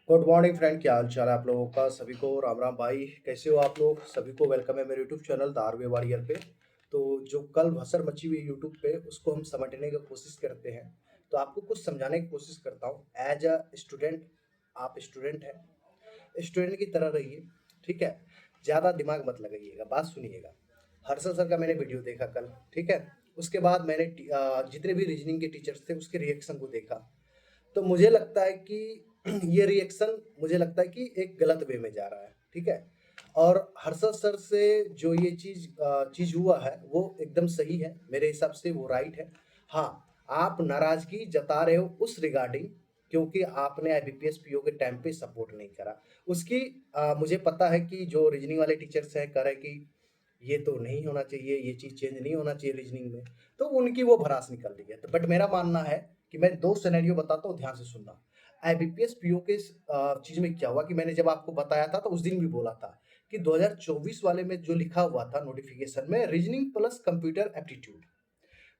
Good morning friend, क्या हाल चाल है आप लोगों का। सभी को राम राम भाई, कैसे हो आप लोग। सभी को वेलकम है मेरे यूट्यूब चैनल द आरवे वॉरियर पे। तो जो कल भसड़ मची हुई यूट्यूब पे, उसको हम समेटने की कोशिश करते हैं। तो आपको कुछ समझाने की कोशिश करता हूँ एज अ स्टूडेंट। आप स्टूडेंट हैं, स्टूडेंट की तरह रहिए, ठीक है। ज़्यादा दिमाग मत लगाइएगा, बात सुनिएगा। हर्षल सर का मैंने वीडियो देखा कल, ठीक है। उसके बाद मैंने जितने भी रीजनिंग के टीचर्स थे उसके रिएक्शन को देखा। तो मुझे लगता है कि ये रिएक्शन, मुझे लगता है कि एक गलत वे में जा रहा है, ठीक है। और हर्षद सर से जो ये चीज हुआ है वो एकदम सही है, मेरे हिसाब से वो राइट है। हाँ, आप नाराजगी जता रहे हो उस रिगार्डिंग, क्योंकि आपने आईबीपीएस पीओ के टाइम पे सपोर्ट नहीं करा उसकी। मुझे पता है कि जो रीजनिंग वाले टीचर्स हैं कह रहे हैं कि ये तो नहीं होना चाहिए, ये चीज चेंज नहीं होना चाहिए रीजनिंग में। तो उनकी वो भड़ास निकल रही है। तो बट मेरा मानना है कि मैं दो सिनेरियो बताता हूँ, ध्यान से सुनना। आईबीपीएस पीओ के चीज में क्या हुआ कि मैंने जब आपको बताया था तो उस दिन भी बोला था कि 2024 वाले में जो लिखा हुआ था नोटिफिकेशन में, reasoning plus computer aptitude.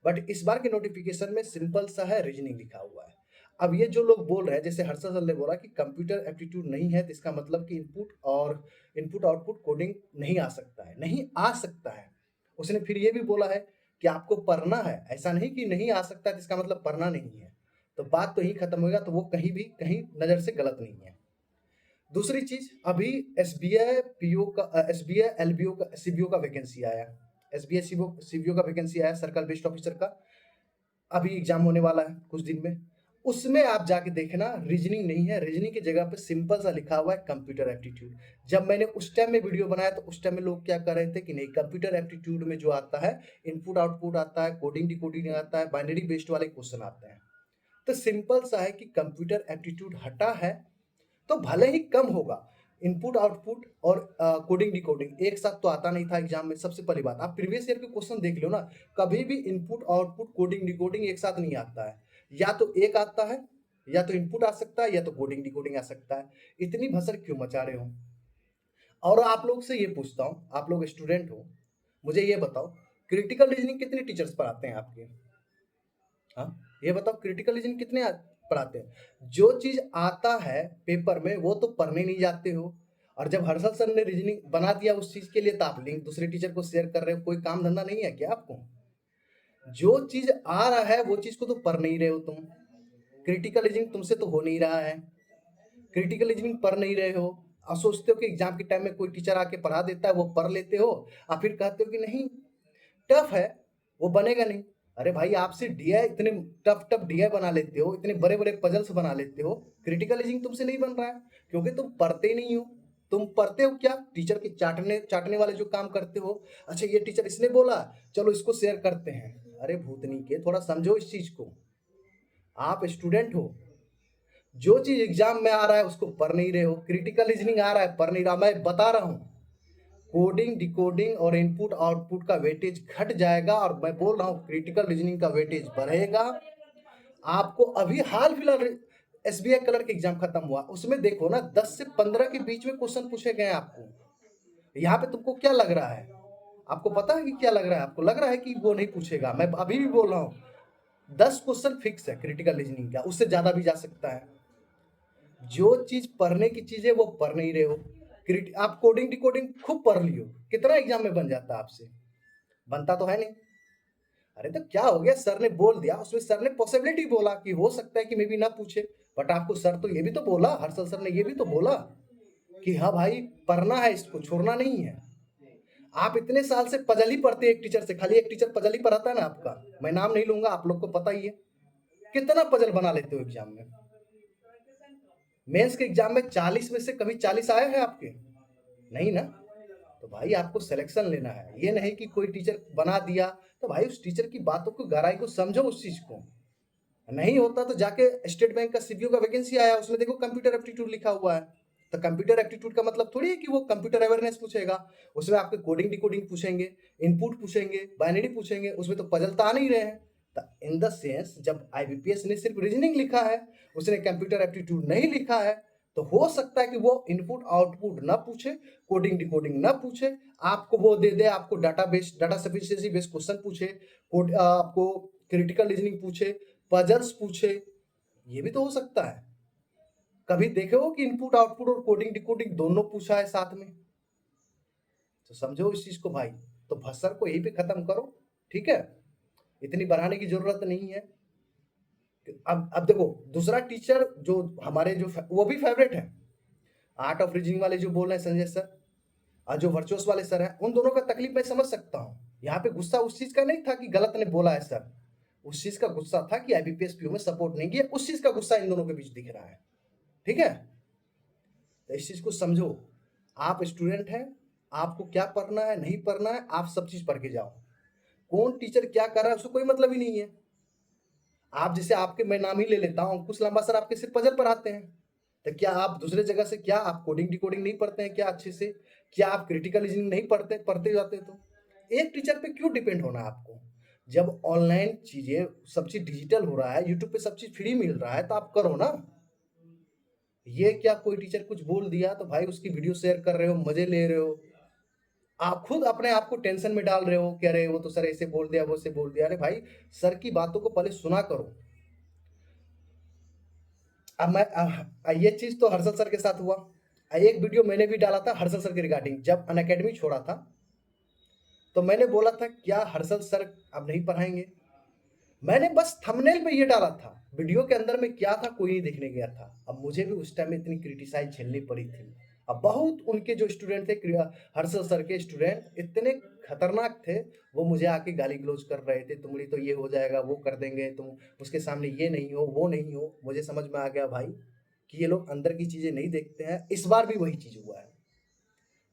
But इस बार के नोटिफिकेशन में सिंपल सा है, रीजनिंग लिखा हुआ है। अब ये जो लोग बोल रहे हैं, जैसे हर्षद सर ने बोला कि कंप्यूटर एप्टीट्यूड नहीं है, तो इसका मतलब कि इनपुट आउटपुट कोडिंग नहीं आ सकता है। नहीं आ सकता है। उसने फिर ये भी बोला है कि आपको पढ़ना है, ऐसा नहीं कि नहीं आ सकता है तो इसका मतलब पढ़ना नहीं है। तो बात तो यही खत्म होगा। तो वो कहीं भी कहीं नजर से गलत नहीं है। दूसरी चीज, अभी एसबीआई पीओ का, एसबीआई एलबीओ का, सीबीओ का वैकेंसी आया। एसबीआई सीबीओ का वैकेंसी आया, सर्कल बेस्ड ऑफिसर का। अभी एग्जाम होने वाला है कुछ दिन में। उसमें आप जाके देखना, रीजनिंग नहीं है, रीजनिंग की जगह पे सिंपल सा लिखा हुआ है कंप्यूटर एप्टीट्यूड। जब मैंने उस टाइम में वीडियो बनाया तो उस टाइम में लोग क्या कर रहे थे कि नहीं, कंप्यूटर एप्टीट्यूड में जो आता है इनपुट आउटपुट आता है, कोडिंग डिकोडिंग आता है, बाइनरी बेस्ड वाले क्वेश्चन आते हैं। तो सिंपल सा है कि कंप्यूटर एप्टीट्यूड हटा है तो भले ही कम होगा। इनपुट आउटपुट और कोडिंग डिकोडिंग एक साथ तो आता नहीं था एग्जाम में। सबसे पहली बात, आप प्रीवियस ईयर के क्वेश्चन देख लो ना, कभी भी इनपुट आउटपुट कोडिंग डिकोडिंग एक साथ नहीं आता है। या तो एक आता है, या तो इनपुट आ सकता है, या तो कोडिंग डिकोडिंग आ सकता है। इतनी भसड़ क्यों मचा रहे हो। और आप लोग से ये पूछता हूँ, आप लोग स्टूडेंट हो, मुझे ये बताओ, क्रिटिकल रीजनिंग कितने टीचर्स पढ़ाते हैं आपके। हाँ, ये बताओ, क्रिटिकल रीजनिंग कितने पढ़ाते हैं। जो चीज आता है पेपर में वो तो पढ़ने नहीं जाते हो। और जब हर्षल सर ने रीजनिंग बना दिया उस चीज के लिए, तो आप लिंक दूसरे टीचर को शेयर कर रहे हो। कोई काम धंधा नहीं है क्या आपको। जो चीज आ रहा है वो चीज को तो पढ़ नहीं रहे हो तुम। क्रिटिकल रीजनिंग तुमसे तो हो नहीं रहा है। क्रिटिकल रीजनिंग पढ़ नहीं रहे हो। और सोचते हो कि एग्जाम के टाइम में कोई टीचर आके पढ़ा देता है, वो पढ़ लेते हो। और फिर कहते हो कि नहीं, टफ है, वो बनेगा नहीं। अरे भाई, आपसे डीआई इतने टफ टफ डीआई बना लेते हो, इतने बड़े बड़े पजल्स बना लेते हो, क्रिटिकल रीजनिंग तुमसे नहीं बन रहा है। क्योंकि तुम पढ़ते नहीं हो। तुम पढ़ते हो क्या, टीचर के चाटने चाटने वाले जो काम करते हो। अच्छा, ये टीचर इसने बोला, चलो इसको शेयर करते हैं। अरे भूतनी के, थोड़ा समझो इस चीज को। आप स्टूडेंट हो। जो चीज एग्जाम में आ रहा है उसको पढ़ नहीं रहे हो। क्रिटिकल रीजनिंग आ रहा है, पढ़ नहीं रहा। मैं बता रहा हूँ, कोडिंग डिकोडिंग और इनपुट आउटपुट का वेटेज घट जाएगा, और मैं बोल रहा हूँ क्रिटिकल रीजनिंग का वेटेज बढ़ेगा। आपको अभी हाल फिलहाल एसबीआई कलर के एग्जाम खत्म हुआ, उसमें देखो ना, 10 से 15 के बीच में क्वेश्चन पूछे गए आपको। यहाँ पे तुमको क्या लग रहा है, आपको पता है कि क्या लग रहा है। आपको लग रहा है कि वो नहीं पूछेगा। मैं अभी भी बोल रहा हूँ, 10 क्वेश्चन फिक्स है क्रिटिकल रीजनिंग का, उससे ज्यादा भी जा सकता है। जो चीज पढ़ने की चीज है वो पढ़ नहीं रहे हो। आप कोडिंग डिकोडिंग खूब पढ़ लियो, कितना एग्जाम में बन जाता आपसे। बनता तो है नहीं। अरे तो क्या हो गया, सर ने बोल दिया, उसमें सर ने पॉसिबिलिटी बोला कि हो सकता है कि मे बी ना पूछे। बट आपको सर तो ये भी तो बोला, हर्षल सर ने ये भी तो बोला कि हाँ भाई, पढ़ना है, इसको छोड़ना नहीं है। आप इतने साल से पजल ही पढ़ते हैं एक टीचर से, खाली एक टीचर पजल ही पढ़ाता है ना आपका। मैं नाम नहीं लूंगा, आप लोग को पता ही है। कितना पजल बना लेते हो एग्जाम में। मेंस के एग्जाम में 40 में से कभी 40 आए हैं आपके, नहीं ना। तो भाई आपको सिलेक्शन लेना है, ये नहीं कि कोई टीचर बना दिया। तो भाई उस टीचर की बातों को, गहराई को समझो उस चीज को। नहीं होता तो जाके स्टेट बैंक का सीपीओ का वैकेंसी आया, उसमें देखो कंप्यूटर एप्टीट्यूड लिखा हुआ है। तो कंप्यूटर एप्टीट्यूड का मतलब थोड़ी है कि वो कंप्यूटर अवेयरनेस पूछेगा। उसमें आपके कोडिंग डिकोडिंग पूछेंगे, इनपुट पूछेंगे, बाइनरी पूछेंगे, उसमें तो पजल तो आ नहीं रहे हैं। तो इन द सेंस, जब आईबीपीएस ने सिर्फ रीजनिंग लिखा है, उसने कंप्यूटर एप्टीट्यूड नहीं लिखा है, तो हो सकता है कि वो इनपुट आउटपुट ना पूछे, कोडिंग डिकोडिंग ना पूछे, आपको वो दे दे, आपको डाटा सफिशिएंसी बेस्ड क्वेश्चन पूछे, आपको क्रिटिकल रीजनिंग पूछे, पजल्स पूछे। ये भी तो हो सकता है। कभी देखे हो कि इनपुट आउटपुट और कोडिंग डिकोडिंग दोनों पूछा है साथ में? तो समझो इस चीज को भाई। तो भसर को यहीं पे खत्म करो, ठीक है? इतनी बढ़ाने की जरूरत नहीं है। अब देखो, दूसरा टीचर जो हमारे जो वो भी फेवरेट है, आर्ट ऑफ रीजनिंग वाले जो बोल रहे हैं संजय सर, और जो वर्चुअस वाले सर हैं, उन दोनों का तकलीफ मैं समझ सकता हूँ। यहाँ पे गुस्सा उस चीज का नहीं था कि गलत ने बोला है सर, उस चीज का गुस्सा था कि आईबीपीएस पीओ में सपोर्ट नहीं किया, उस चीज का गुस्सा इन दोनों के बीच दिख रहा है, ठीक है? तो इस चीज को समझो। आप स्टूडेंट हैं, आपको क्या पढ़ना है नहीं पढ़ना है, आप सब चीज पढ़ के जाओ। कौन टीचर क्या कर रहा है उसको कोई मतलब ही नहीं है। आप जैसे आपके, मैं नाम ही ले लेता हूँ, अंकुश लांबा सर आपके सिर्फ पजल पढ़ाते हैं, तो क्या आप दूसरे जगह से, क्या आप कोडिंग डिकोडिंग नहीं पढ़ते हैं क्या अच्छे से? क्या आप क्रिटिकल रीजनिंग नहीं पढ़ते जाते? तो एक टीचर पे क्यों डिपेंड होना है आपको? जब ऑनलाइन चीजें, सब चीज डिजिटल हो रहा है, यूट्यूब पे सब चीज फ्री मिल रहा है, तो आप करो ना। ये क्या कोई टीचर कुछ बोल दिया तो भाई उसकी वीडियो शेयर कर रहे हो, मजे ले रहे हो, आप खुद अपने आप को टेंशन में डाल रहे हो, कह रहे हो वो तो सर ऐसे बोल दिया वो ऐसे बोल दिया। अरे भाई, सर की बातों को पहले सुना करो। अब ये चीज तो हर्षल सर के साथ हुआ। एक वीडियो मैंने भी डाला था हर्षल सर के रिगार्डिंग, जब अनअकैडमी छोड़ा था तो मैंने बोला था क्या हर्षल सर अब नहीं पढ़ाएंगे? मैंने बस थंबनेल पे ये डाला था, वीडियो के अंदर में क्या था कोई नहीं देखने गया था। अब मुझे भी उस टाइम में इतनी क्रिटिसाइज झेलनी पड़ी थी। अब बहुत उनके जो स्टूडेंट थे, हर्षल सर के स्टूडेंट इतने खतरनाक थे, वो मुझे आके गाली गलौज कर रहे थे, तुम्हारी तो ये हो जाएगा, वो कर देंगे, तुम उसके सामने ये नहीं हो वो नहीं हो। मुझे समझ में आ गया भाई कि ये लोग अंदर की चीजें नहीं देखते हैं। इस बार भी वही चीज हुआ है।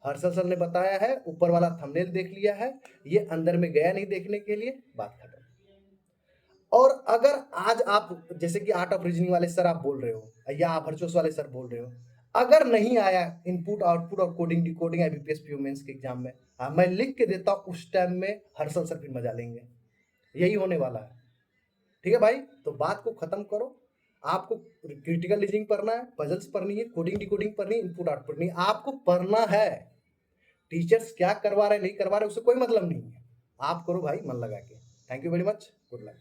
हर्षल सर ने बताया है, ऊपर वाला थंबनेल देख लिया है, ये अंदर में गया नहीं देखने के लिए, बात खत्म। और अगर आज आप जैसे कि आर्ट ऑफ रीजनिंग वाले सर आप बोल रहे हो, या आप हर्चोस वाले सर बोल रहे हो, अगर नहीं आया इनपुट आउटपुट और coding decoding IBPS PO mains के एग्जाम में, मैं लिख के देता हूं उस टाइम में हर्षल सर फिर मजा लेंगे। यही होने वाला है, ठीक है भाई? तो बात को खत्म करो। आपको क्रिटिकल रीजनिंग पढ़ना है, पजल्स पढ़नी है, कोडिंग डिकोडिंग पढ़नी है, इनपुट आउटपुट नहीं, आपको पढ़ना है। टीचर्स क्या करवा रहे नहीं करवा रहे उससे कोई मतलब नहीं है, आप करो भाई मन लगा के। Thank you very much, good luck.